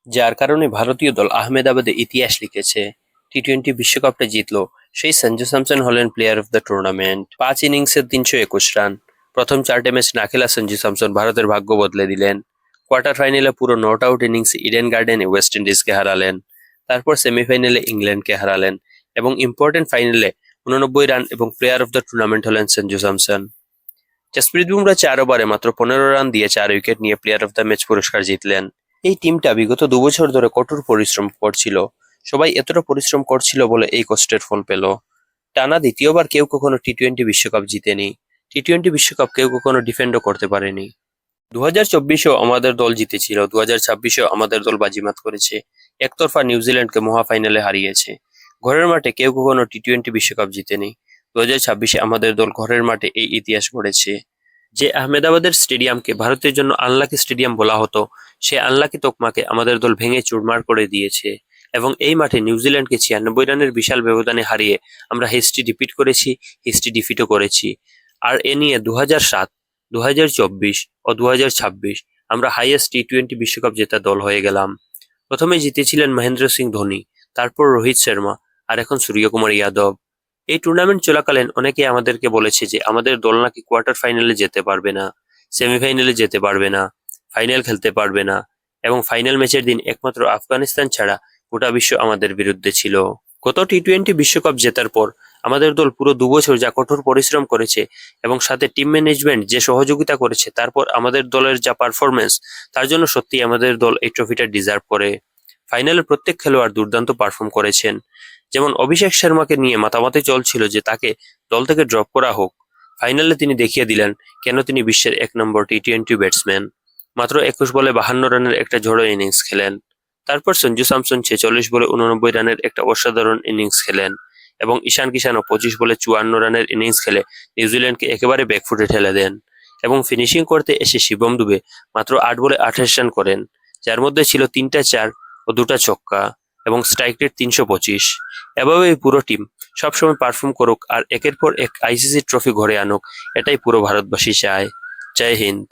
যার কারণে ভারতীয় দল আহমেদাবাদে ইতিহাস লিখেছে। টি-টোয়েন্টি বিশ্বকাপটা জিতলো সেই সঞ্জু স্যামসন হলেন প্লেয়ার অফ দ্য টুর্নামেন্ট। ৫ ইনিংসে ৩২১ রান। প্রথম ৪টে ম্যাচ না খেলা সঞ্জু স্যামসন ভারতের ভাগ্য বদলে দিলেন। কোয়ার্টার ফাইনালে পুরো নট আউট ইনিংসে ইডেন গার্ডেনে ওয়েস্ট ইন্ডিজকে হারালেন। তারপর সেমিফাইনালে ইংল্যান্ডকে হারালেন এবং ইম্পর্টেন্ট ফাইনালে ৮৯ রান এবং প্লেয়ার অফ দ্য টুর্নামেন্ট হলেন সঞ্জু স্যামসন। জসপ্রীত বুমরা ৪ ওভারে মাত্র ১৫ রান দিয়ে ৪ উইকেট নিয়ে প্লেয়ার অফ দ্য ম্যাচ পুরস্কার জিতলেন। এই টিমটা বিগত ২ বছর ধরে কঠোর পরিশ্রম করছিল। সবাই এতটা পরিশ্রম করছিল বলে এই কষ্টের ফল পেল। টানা দ্বিতীয়বার কেউ কখনো টি-টোয়েন্টি বিশ্বকাপ জিতেনি। টি-টোয়েন্টি বিশ্বকাপ কেউ কখনো ডিফেন্ডও করতে পারেনি। ২০২৪-এও আমাদের দল জিতেছিল, ২০২৬-এও আমাদের দল বাজিমাত করেছে। একতরফা নিউজিল্যান্ডকে মহাফাইনালে হারিয়েছে। ঘরের মাঠে কেউ কখনো টি-টোয়েন্টি বিশ্বকাপ জিতেনি। ২০২৬-এ আমাদের দল ঘরের মাঠে এই ইতিহাস গড়েছে। যে আহমেদাবাদের স্টেডিয়ামকে ভারতের জন্য আনলাকি স্টেডিয়াম বলা হতো, সে আনলাকি তকমাকে আমাদের দল ভেঙে চুরমার করে দিয়েছে এবং এই মাঠে নিউজিল্যান্ডকে ৯৬ রানের বিশাল ব্যবধানে হারিয়ে আমরা হিস্ট্রি রিপিট করেছি, হিস্ট্রি ডিফিটও করেছি। আর এ নিয়ে ২০০৭, ২০২৪ ও ২০২৬ আমরা হাইয়েস্ট টি-টোয়েন্টি বিশ্বকাপ জেতা দল হয়ে গেলাম। প্রথমে জিতেছিলেন মহেন্দ্র সিং ধোনি, তারপর রোহিত শর্মা, আর এখন সূর্যকুমার যাদব। এই টুর্নামেন্ট চলাকালীন অনেকেই আমাদেরকে বলেছে যে আমাদের দল নাকি কোয়ার্টার ফাইনালে যেতে পারবে না, সেমিফাইনালে যেতে পারবে না, ফাইনাল খেলতে পারবে না এবং ফাইনাল ম্যাচের দিন একমাত্র আফগানিস্তান ছাড়া গোটা বিশ্ব আমাদের বিরুদ্ধে ছিল। গত টি-টোয়েন্টি বিশ্বকাপ জেতার পর আমাদের দল পুরো ২ বছর যা কঠোর পরিশ্রম করেছে এবং সাথে টিম ম্যানেজমেন্ট যে সহযোগিতা করেছে, তারপর আমাদের দলের যা পারফরমেন্স, তার জন্য সত্যি আমাদের দল এই ট্রফিটা ডিজার্ভ করে। ফাইনালে প্রত্যেক খেলোয়াড় দুর্দান্ত পারফর্ম করেছেন। যেমন অভিষেক শর্মাকে নিয়ে মাতামাতি চলছিল যে তাকে দল থেকে ড্রপ করা হোক। ফাইনালে তিনি দেখিয়ে দিলেন কেন তিনি বিশ্বের ১ নম্বর টি-টোয়েন্টি ব্যাটসম্যান। মাত্র ২১ বলে ৫২ রানের একটা ঝড়ো ইনিংস খেলেন। তারপর সঞ্জু স্যামসন ৪৬ বলে ৮৯ রানের একটা অসাধারণ ইনিংস খেলেন এবং ঈশান কিষানও ২৫ বলে ৫৪ রানের ইনিংস খেলে নিউজিল্যান্ডকে একেবারে ব্যাকফুটে ঠেলে দেন এবং ফিনিশিং করতে এসে শিবম দুবে মাত্র ৮ বলে ২৮ রান করেন, যার মধ্যে ছিল ৩টা ৪ ও ২টা ছক্কা এবং স্ট্রাইক রেট ৩২৫। এভাবেই পুরো টিম সবসময় পারফর্ম করুক আর একের পর এক আইসিসি ট্রফি ঘরে আনুক, এটাই পুরো ভারতবাসী চায়। জয় হিন্দ।